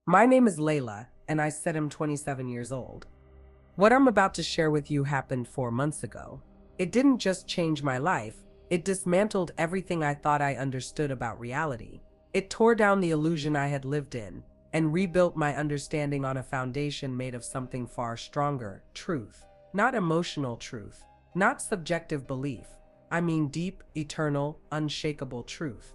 My name is Layla, and I said I'm 27 years old. What I'm about to share with you happened 4 months ago. It didn't just change my life, it dismantled everything I thought I understood about reality. It tore down the illusion I had lived in, and rebuilt my understanding on a foundation made of something far stronger: truth. Not emotional truth, not subjective belief. I mean deep, eternal, unshakable truth.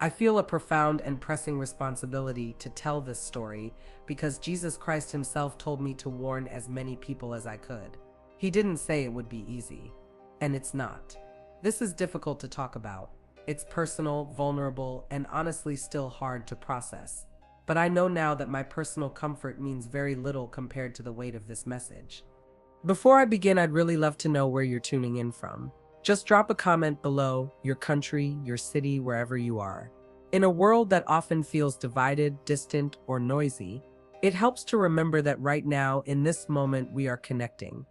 I feel a profound and pressing responsibility to tell this story because Jesus Christ himself told me to warn as many people as I could. He didn't say it would be easy, and it's not. This is difficult to talk about. It's personal, vulnerable, and honestly still hard to process. But I know now that my personal comfort means very little compared to the weight of this message. Before I begin, I'd really love to know where you're tuning in from. Just drop a comment below, your country, your city, wherever you are. In a world that often feels divided, distant, or noisy, it helps to remember that right now, in this moment, we are connecting.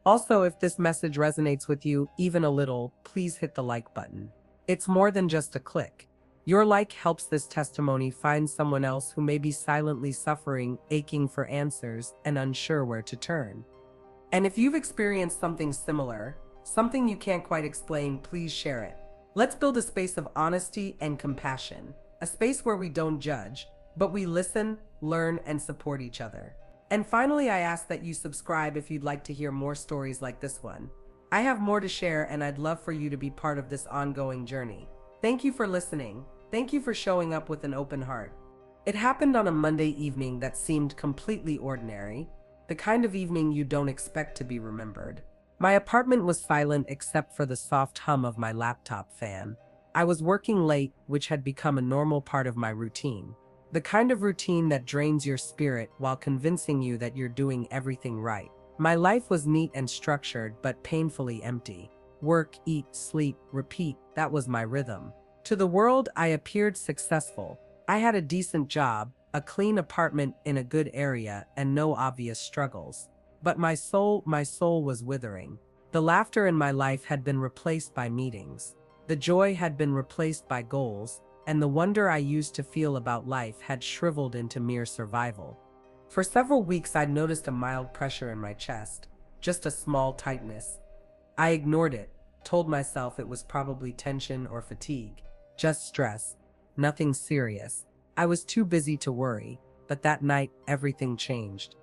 Also, if this message resonates with you even a little, please hit the like button. It's more than just a click. Your like helps this testimony find someone else who may be silently suffering, aching for answers, and unsure where to turn. And if you've experienced something similar, something you can't quite explain, please share it. Let's build a space of honesty and compassion, a space where we don't judge, but we listen, learn, and support each other. And finally, I ask that you subscribe if you'd like to hear more stories like this one. I have more to share, and I'd love for you to be part of this ongoing journey. Thank you for listening. Thank you for showing up with an open heart. It happened on a Monday evening that seemed completely ordinary, the kind of evening you don't expect to be remembered. My apartment was silent except for the soft hum of my laptop fan. I was working late, which had become a normal part of my routine. The kind of routine that drains your spirit while convincing you that you're doing everything right. My life was neat and structured, but painfully empty. Work, eat, sleep, repeat, that was my rhythm. To the world, I appeared successful. I had a decent job, a clean apartment in a good area, and no obvious struggles. But my soul was withering. The laughter in my life had been replaced by meetings. The joy had been replaced by goals, and the wonder I used to feel about life had shriveled into mere survival. For several weeks, I'd noticed a mild pressure in my chest, just a small tightness. I ignored it, told myself it was probably tension or fatigue, just stress, nothing serious. I was too busy to worry, but that night, everything changed.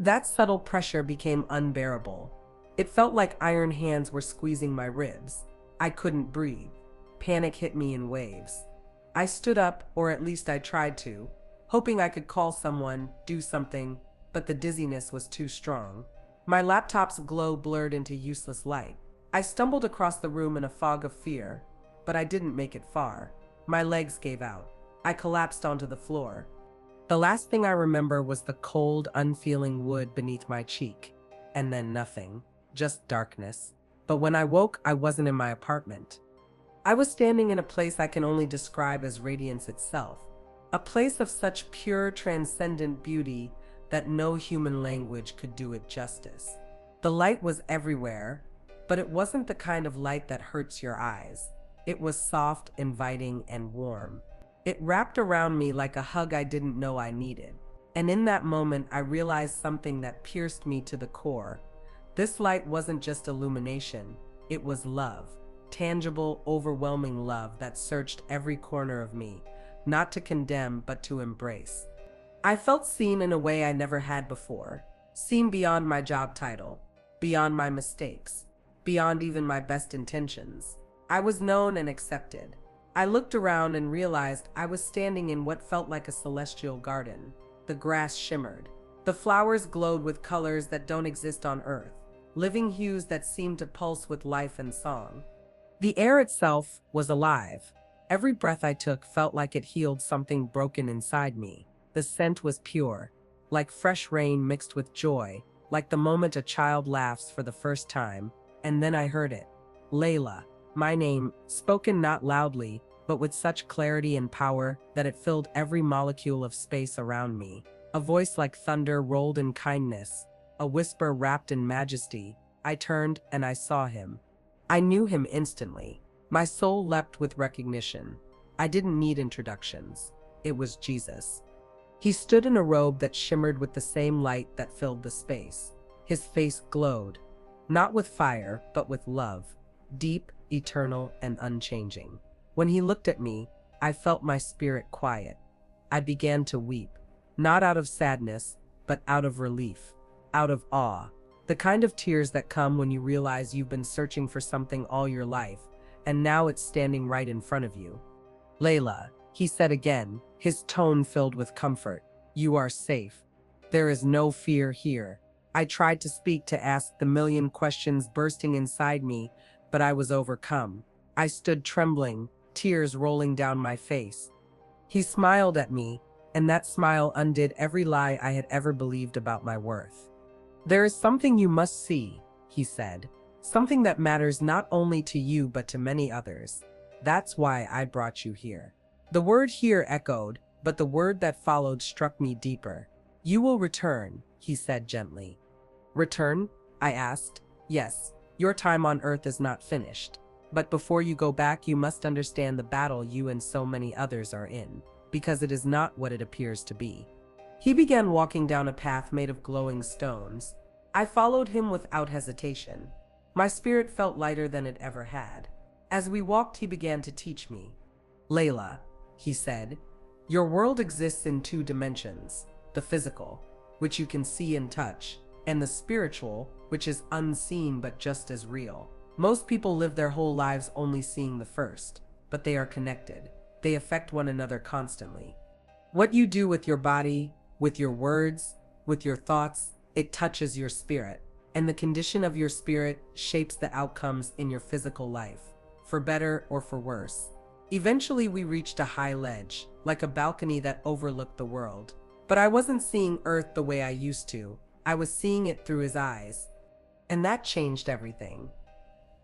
That subtle pressure became unbearable. It felt like iron hands were squeezing my ribs. I couldn't breathe. Panic hit me in waves. I stood up, or at least I tried to, hoping I could call someone, do something, but the dizziness was too strong. My laptop's glow blurred into useless light. I stumbled across the room in a fog of fear, but I didn't make it far. My legs gave out. I collapsed onto the floor. The last thing I remember was the cold, unfeeling wood beneath my cheek. And then nothing. Just darkness. But when I woke, I wasn't in my apartment. I was standing in a place I can only describe as radiance itself. A place of such pure, transcendent beauty that no human language could do it justice. The light was everywhere, but it wasn't the kind of light that hurts your eyes. It was soft, inviting, and warm. It wrapped around me like a hug I didn't know I needed. And in that moment, I realized something that pierced me to the core. This light wasn't just illumination, it was love. Tangible, overwhelming love that searched every corner of me, not to condemn, but to embrace. I felt seen in a way I never had before. Seen beyond my job title, beyond my mistakes, beyond even my best intentions. I was known and accepted. I looked around and realized I was standing in what felt like a celestial garden. The grass shimmered. The flowers glowed with colors that don't exist on Earth, living hues that seemed to pulse with life and song. The air itself was alive. Every breath I took felt like it healed something broken inside me. The scent was pure, like fresh rain mixed with joy, like the moment a child laughs for the first time. And then I heard it. Layla. My name, spoken not loudly, but with such clarity and power that it filled every molecule of space around me. A voice like thunder rolled in kindness, a whisper wrapped in majesty. I turned and I saw him. I knew him instantly. My soul leapt with recognition. I didn't need introductions. It was Jesus. He stood in a robe that shimmered with the same light that filled the space. His face glowed, not with fire, but with love, deep, eternal, and unchanging. When he looked at me, I felt my spirit quiet. I began to weep, not out of sadness, but out of relief, out of awe, the kind of tears that come when you realize you've been searching for something all your life, and now it's standing right in front of you. Layla, he said again, his tone filled with comfort. You are safe. There is no fear here. I tried to speak, to ask the million questions bursting inside me, but I was overcome. I stood trembling, tears rolling down my face. He smiled at me, and that smile undid every lie I had ever believed about my worth. There is something you must see, he said. Something that matters not only to you but to many others. That's why I brought you here. The word here echoed, but the word that followed struck me deeper. You will return, he said gently. Return? I asked. Yes, your time on earth is not finished. But before you go back, you must understand the battle you and so many others are in, because it is not what it appears to be. He began walking down a path made of glowing stones. I followed him without hesitation. My spirit felt lighter than it ever had. As we walked, he began to teach me. Layla, he said, your world exists in two dimensions, the physical, which you can see and touch, and the spiritual, which is unseen but just as real. Most people live their whole lives only seeing the first, but they are connected. They affect one another constantly. What you do with your body, with your words, with your thoughts, it touches your spirit, and the condition of your spirit shapes the outcomes in your physical life, for better or for worse. Eventually we reached a high ledge, like a balcony that overlooked the world. But I wasn't seeing Earth the way I used to. I was seeing it through his eyes. And that changed everything.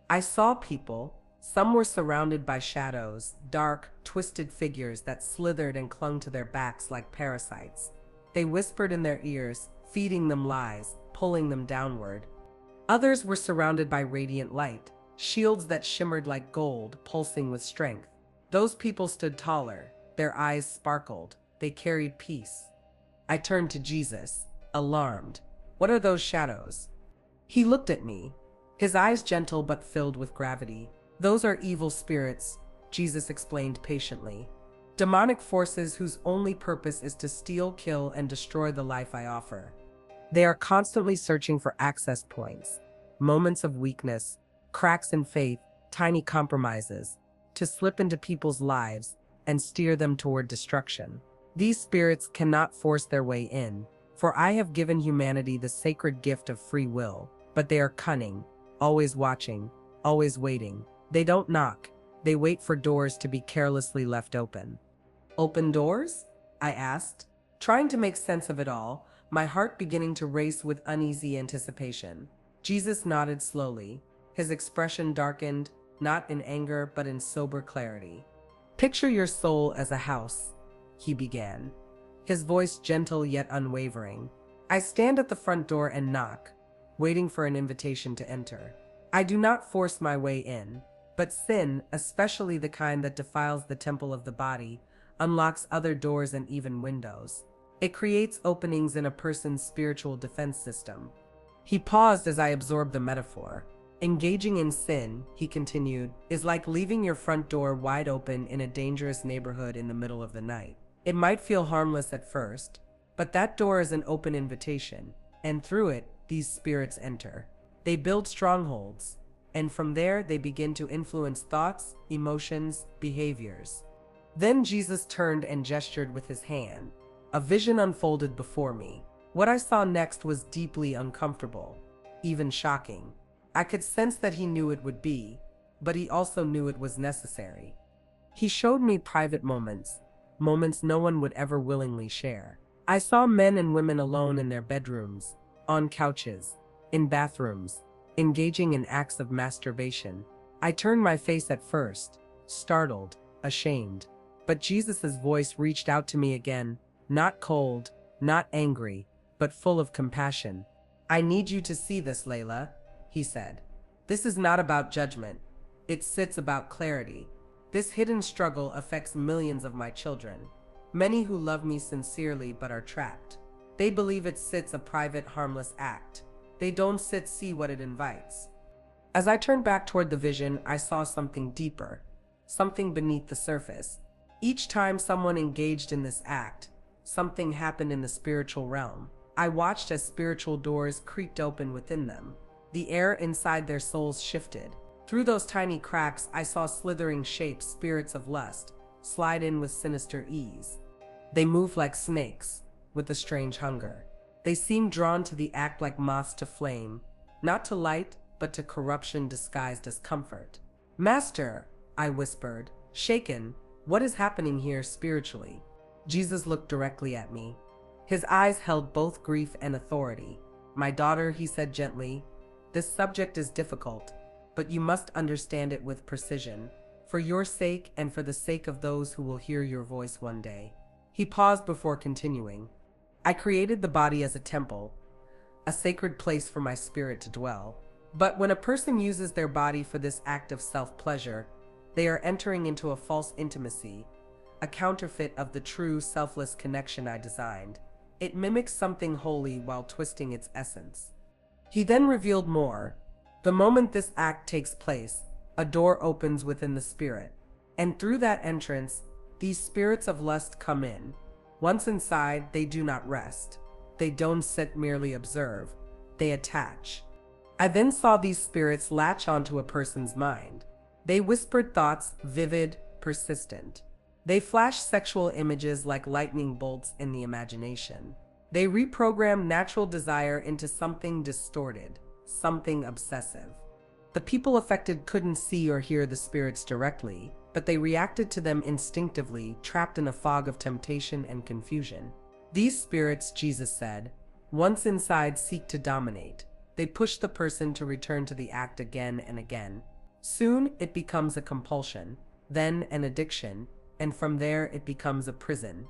I saw people. Some were surrounded by shadows, dark, twisted figures that slithered and clung to their backs like parasites. They whispered in their ears, feeding them lies, pulling them downward. Others were surrounded by radiant light, shields that shimmered like gold, pulsing with strength. Those people stood taller. Their eyes sparkled. They carried peace. I turned to Jesus, alarmed. What are those shadows? He looked at me, his eyes gentle but filled with gravity. Those are evil spirits, Jesus explained patiently. Demonic forces whose only purpose is to steal, kill, and destroy the life I offer. They are constantly searching for access points, moments of weakness, cracks in faith, tiny compromises, to slip into people's lives and steer them toward destruction. These spirits cannot force their way in, for I have given humanity the sacred gift of free will, but they are cunning, always watching, always waiting. They don't knock, they wait for doors to be carelessly left open. Open doors? I asked, trying to make sense of it all, my heart beginning to race with uneasy anticipation. Jesus nodded slowly, his expression darkened, not in anger but in sober clarity. Picture your soul as a house, he began, his voice gentle yet unwavering. I stand at the front door and knock, waiting for an invitation to enter. I do not force my way in, but sin, especially the kind that defiles the temple of the body, unlocks other doors and even windows. It creates openings in a person's spiritual defense system. He paused as I absorbed the metaphor. Engaging in sin, he continued, is like leaving your front door wide open in a dangerous neighborhood in the middle of the night. It might feel harmless at first, but that door is an open invitation, and through it, these spirits enter. They build strongholds, and from there they begin to influence thoughts, emotions, behaviors. Then Jesus turned and gestured with his hand. A vision unfolded before me. What I saw next was deeply uncomfortable, even shocking. I could sense that he knew it would be, but he also knew it was necessary. He showed me private moments no one would ever willingly share. I saw men and women alone in their bedrooms, on couches, in bathrooms, engaging in acts of masturbation. I turned my face at first, startled, ashamed. But Jesus' voice reached out to me again, not cold, not angry, but full of compassion. I need you to see this, Layla, he said. This is not about judgment. It sits about clarity. This hidden struggle affects millions of my children, Many who love me sincerely but are trapped. They believe it sits a private, harmless act. They don't see what it invites. As I turned back toward the vision, I saw something deeper, something beneath the surface. Each time someone engaged in this act, something happened in the spiritual realm. I watched as spiritual doors creaked open within them. The air inside their souls shifted. Through those tiny cracks, I saw slithering shapes, spirits of lust, slide in with sinister ease. They moved like snakes, with a strange hunger. They seemed drawn to the act like moths to flame, not to light, but to corruption disguised as comfort. "Master," I whispered, shaken, "what is happening here spiritually?" Jesus looked directly at me. His eyes held both grief and authority. "My daughter," he said gently, "this subject is difficult, but you must understand it with precision, for your sake and for the sake of those who will hear your voice one day." He paused before continuing. "I created the body as a temple, a sacred place for my spirit to dwell. But when a person uses their body for this act of self-pleasure, they are entering into a false intimacy, a counterfeit of the true, selfless connection I designed. It mimics something holy while twisting its essence." He then revealed more. "The moment this act takes place, a door opens within the spirit, and through that entrance, these spirits of lust come in. Once inside, they do not rest. They don't sit, merely observe. They attach." I then saw these spirits latch onto a person's mind. They whispered thoughts, vivid, persistent. They flashed sexual images like lightning bolts in the imagination. They reprogrammed natural desire into something distorted, something obsessive. The people affected couldn't see or hear the spirits directly, but they reacted to them instinctively, trapped in a fog of temptation and confusion. "These spirits," Jesus said, "once inside seek to dominate. They push the person to return to the act again and again. Soon it becomes a compulsion, then an addiction, and from there it becomes a prison."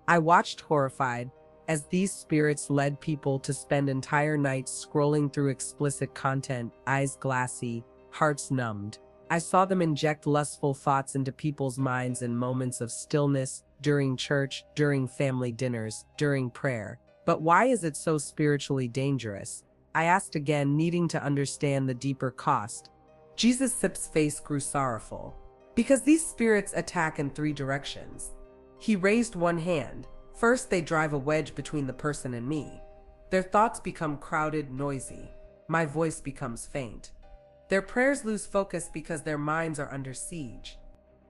I watched horrified as these spirits led people to spend entire nights scrolling through explicit content, eyes glassy, hearts numbed. I saw them inject lustful thoughts into people's minds in moments of stillness, during church, during family dinners, during prayer. "But why is it so spiritually dangerous?" I asked again, needing to understand the deeper cost. Jesus' face grew sorrowful. "Because these spirits attack in 3 directions." He raised one hand. "First, they drive a wedge between the person and me. Their thoughts become crowded, noisy. My voice becomes faint. Their prayers lose focus because their minds are under siege."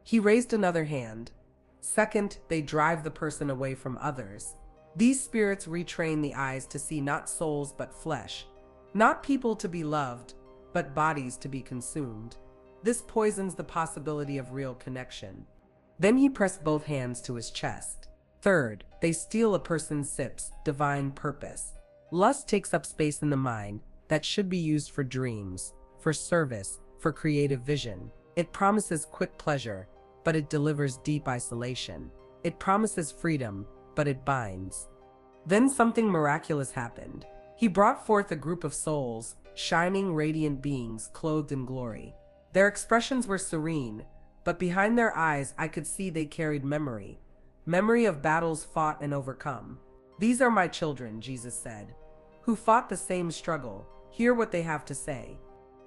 He raised another hand. "Second, they drive the person away from others. These spirits retrain the eyes to see not souls but flesh, not people to be loved, but bodies to be consumed. This poisons the possibility of real connection." Then he pressed both hands to his chest. "Third, they steal a person's sips, divine purpose. Lust takes up space in the mind that should be used for dreams, for service, for creative vision. It promises quick pleasure, but it delivers deep isolation. It promises freedom, but it binds." Then something miraculous happened. He brought forth a group of souls, shining, radiant beings clothed in glory. Their expressions were serene, but behind their eyes I could see they carried memory of battles fought and overcome. "These are my children," Jesus said, "who fought the same struggle. Hear what they have to say."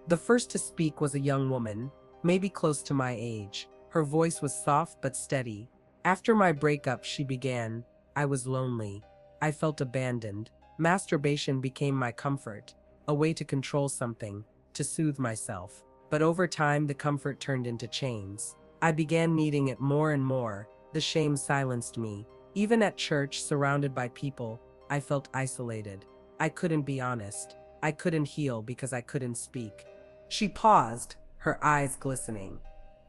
The first to speak was a young woman, maybe close to my age. Her voice was soft but steady. "After my breakup," she began, "I was lonely. I felt abandoned. Masturbation became my comfort, a way to control something, to soothe myself. But over time, the comfort turned into chains. I began needing it more and more. The shame silenced me. Even at church, surrounded by people, I felt isolated. I couldn't be honest. I couldn't heal because I couldn't speak." She paused, her eyes glistening.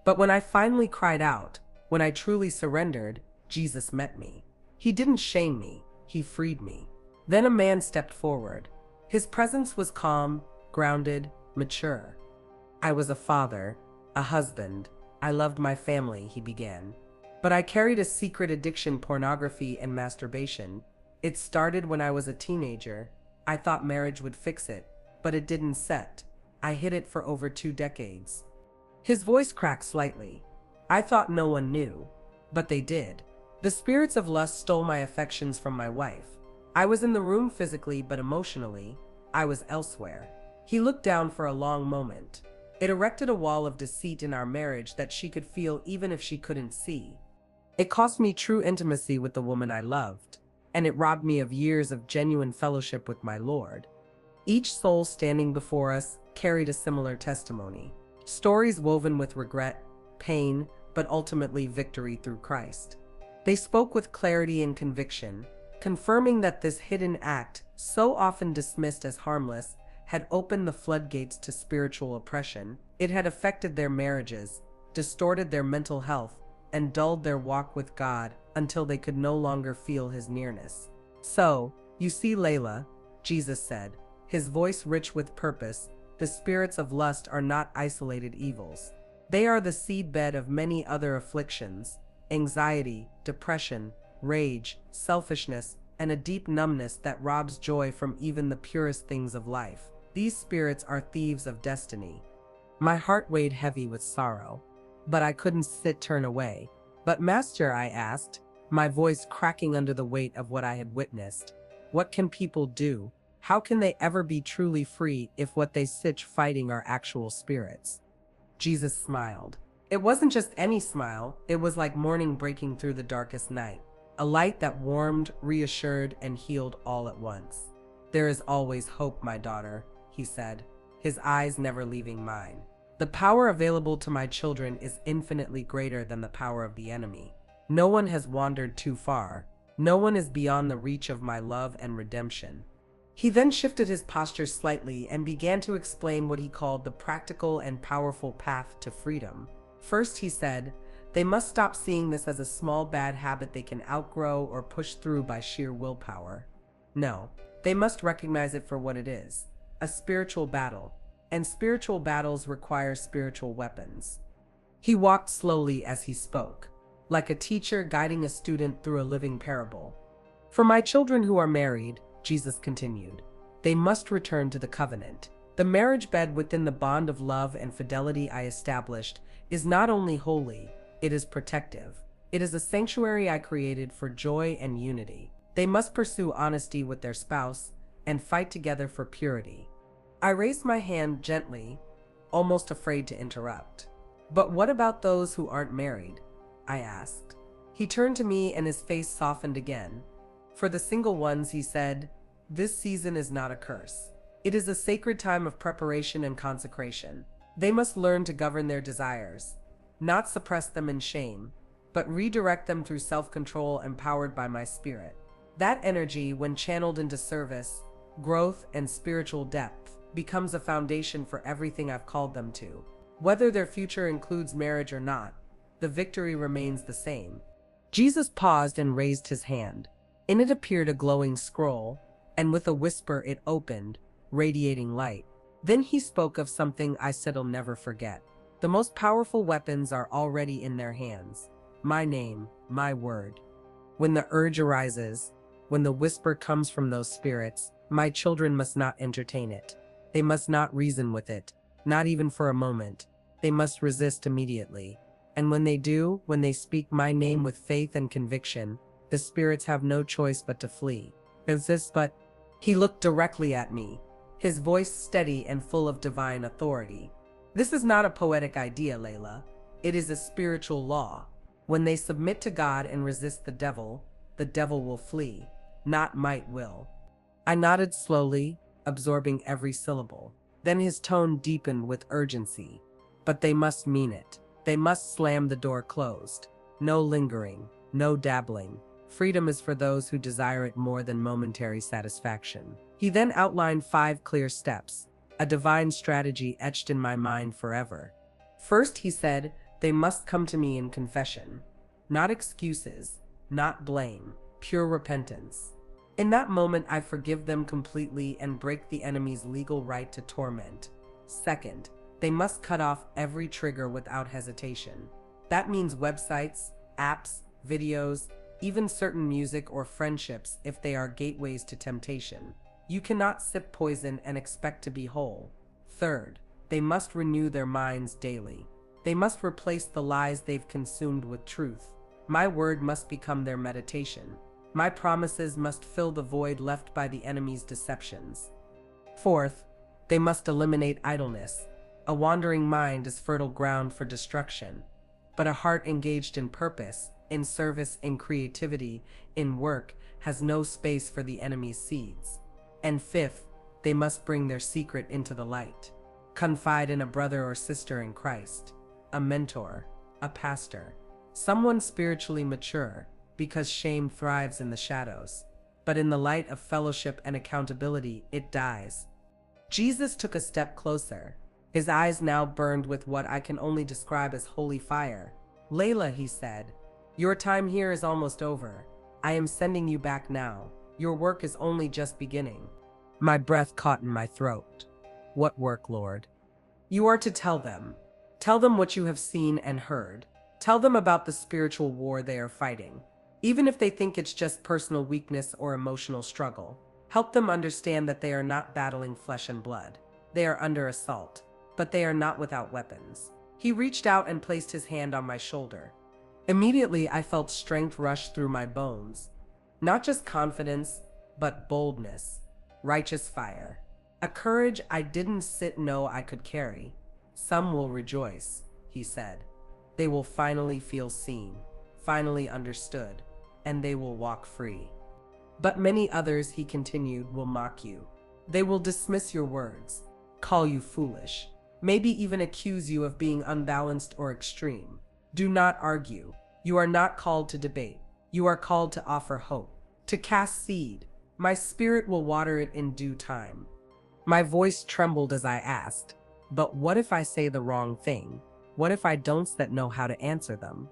"But when I finally cried out, when I truly surrendered, Jesus met me. He didn't shame me, he freed me." Then a man stepped forward. His presence was calm, grounded, mature. "I was a father, a husband. I loved my family," he began. "But I carried a secret addiction, pornography and masturbation. It started when I was a teenager. I thought marriage would fix it, but it didn't set. I hid it for over 2 decades. His voice cracked slightly. "I thought no one knew, but they did. The spirits of lust stole my affections from my wife. I was in the room physically, but emotionally, I was elsewhere. He looked down for a long moment. It erected a wall of deceit in our marriage that she could feel even if she couldn't see. It cost me true intimacy with the woman I loved, and it robbed me of years of genuine fellowship with my Lord. Each soul standing before us carried a similar testimony. Stories woven with regret, pain, but ultimately victory through Christ. They spoke with clarity and conviction, confirming that this hidden act, so often dismissed as harmless, had opened the floodgates to spiritual oppression. It had affected their marriages, distorted their mental health, and dulled their walk with God until they could no longer feel His nearness. "So, you see, Layla," Jesus said, His voice rich with purpose, "the spirits of lust are not isolated evils. They are the seedbed of many other afflictions: anxiety, depression, rage, selfishness, and a deep numbness that robs joy from even the purest things of life. These spirits are thieves of destiny." My heart weighed heavy with sorrow, but I couldn't turn away. "But Master," I asked, my voice cracking under the weight of what I had witnessed, "what can people do? How can they ever be truly free if what they sit fighting are actual spirits?" Jesus smiled. It wasn't just any smile, it was like morning breaking through the darkest night. A light that warmed, reassured, and healed all at once. "There is always hope, my daughter," He said, His eyes never leaving mine. "The power available to my children is infinitely greater than the power of the enemy. No one has wandered too far. No one is beyond the reach of my love and redemption." He then shifted his posture slightly and began to explain what he called the practical and powerful path to freedom. First, he said, they must stop seeing this as a small bad habit they can outgrow or push through by sheer willpower. No, they must recognize it for what it is, a spiritual battle, and spiritual battles require spiritual weapons. He walked slowly as he spoke, like a teacher guiding a student through a living parable. "For my children who are married," Jesus continued, "they must return to the covenant. The marriage bed within the bond of love and fidelity I established is not only holy, it is protective. It is a sanctuary I created for joy and unity. They must pursue honesty with their spouse and fight together for purity." I raised my hand gently, almost afraid to interrupt. "But what about those who aren't married?" I asked. He turned to me and his face softened again. "For the single ones," he said, "this season is not a curse. It is a sacred time of preparation and consecration. They must learn to govern their desires, not suppress them in shame, but redirect them through self-control empowered by my spirit. That energy, when channeled into service, growth, and spiritual depth, becomes a foundation for everything I've called them to. Whether their future includes marriage or not, the victory remains the same." Jesus paused and raised his hand. In it appeared a glowing scroll, and with a whisper it opened, radiating light. Then he spoke of something I said I'll never forget. "The most powerful weapons are already in their hands. My name, my word. When the urge arises, when the whisper comes from those spirits, my children must not entertain it. They must not reason with it, not even for a moment. They must resist immediately. And when they do, when they speak my name with faith and conviction, the spirits have no choice but to flee." But he looked directly at me, his voice steady and full of divine authority. "This is not a poetic idea, Layla. It is a spiritual law. When they submit to God and resist the devil will flee, not might will." I nodded slowly, absorbing every syllable. Then his tone deepened with urgency. "But they must mean it. They must slam the door closed. No lingering, no dabbling. Freedom is for those who desire it more than momentary satisfaction." He then outlined 5 clear steps, a divine strategy etched in my mind forever. First, he said, they must come to me in confession. Not excuses, not blame, pure repentance. In that moment, I forgive them completely and break the enemy's legal right to torment. Second, they must cut off every trigger without hesitation. That means websites, apps, videos, even certain music or friendships if they are gateways to temptation. You cannot sip poison and expect to be whole. Third, they must renew their minds daily. They must replace the lies they've consumed with truth. My word must become their meditation. My promises must fill the void left by the enemy's deceptions. Fourth, they must eliminate idleness. A wandering mind is fertile ground for destruction, but a heart engaged in purpose, in service, in creativity, in work, has no space for the enemy's seeds. And fifth, they must bring their secret into the light. Confide in a brother or sister in Christ, a mentor, a pastor, someone spiritually mature, because shame thrives in the shadows. But in the light of fellowship and accountability, it dies. Jesus took a step closer. His eyes now burned with what I can only describe as holy fire. "Layla," he said, "your time here is almost over. I am sending you back now. Your work is only just beginning." My breath caught in my throat. "What work, Lord?" "You are to tell them. Tell them what you have seen and heard. Tell them about the spiritual war they are fighting. Even if they think it's just personal weakness or emotional struggle, help them understand that they are not battling flesh and blood. They are under assault, but they are not without weapons." He reached out and placed his hand on my shoulder. Immediately, I felt strength rush through my bones. Not just confidence, but boldness, righteous fire, a courage I didn't know I could carry. "Some will rejoice," he said. "They will finally feel seen, finally understood, and they will walk free. But many others," he continued, "will mock you. They will dismiss your words, call you foolish, maybe even accuse you of being unbalanced or extreme. Do not argue. You are not called to debate. You are called to offer hope, to cast seed. My spirit will water it in due time." My voice trembled as I asked, "But what if I say the wrong thing? What if I don't know how to answer them?"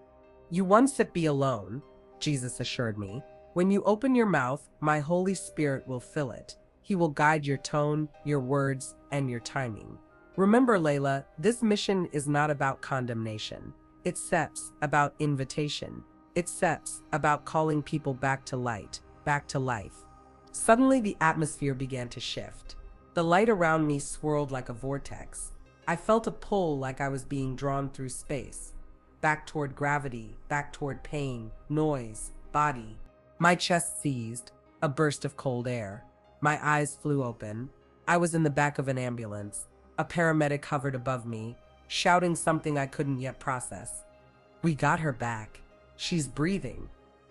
"You won't be alone," Jesus assured me. "When you open your mouth, my Holy Spirit will fill it. He will guide your tone, your words, and your timing. Remember, Layla, this mission is not about condemnation. It's about invitation. It's about calling people back to light, back to life." Suddenly, the atmosphere began to shift. The light around me swirled like a vortex. I felt a pull, like I was being drawn through space, back toward gravity, back toward pain, noise, body. My chest seized, a burst of cold air. My eyes flew open. I was in the back of an ambulance. A paramedic hovered above me, shouting something I couldn't yet process. "We got her back. She's breathing.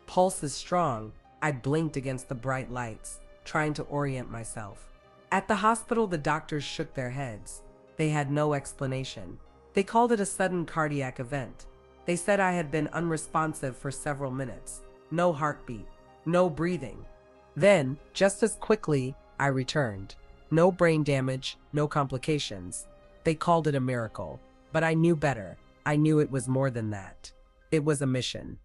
Pulse is strong." I blinked against the bright lights, trying to orient myself. At the hospital, the doctors shook their heads. They had no explanation. They called it a sudden cardiac event. They said I had been unresponsive for several minutes. No heartbeat, no breathing. Then, just as quickly, I returned. No brain damage, no complications. They called it a miracle. But I knew better. I knew it was more than that. It was a mission.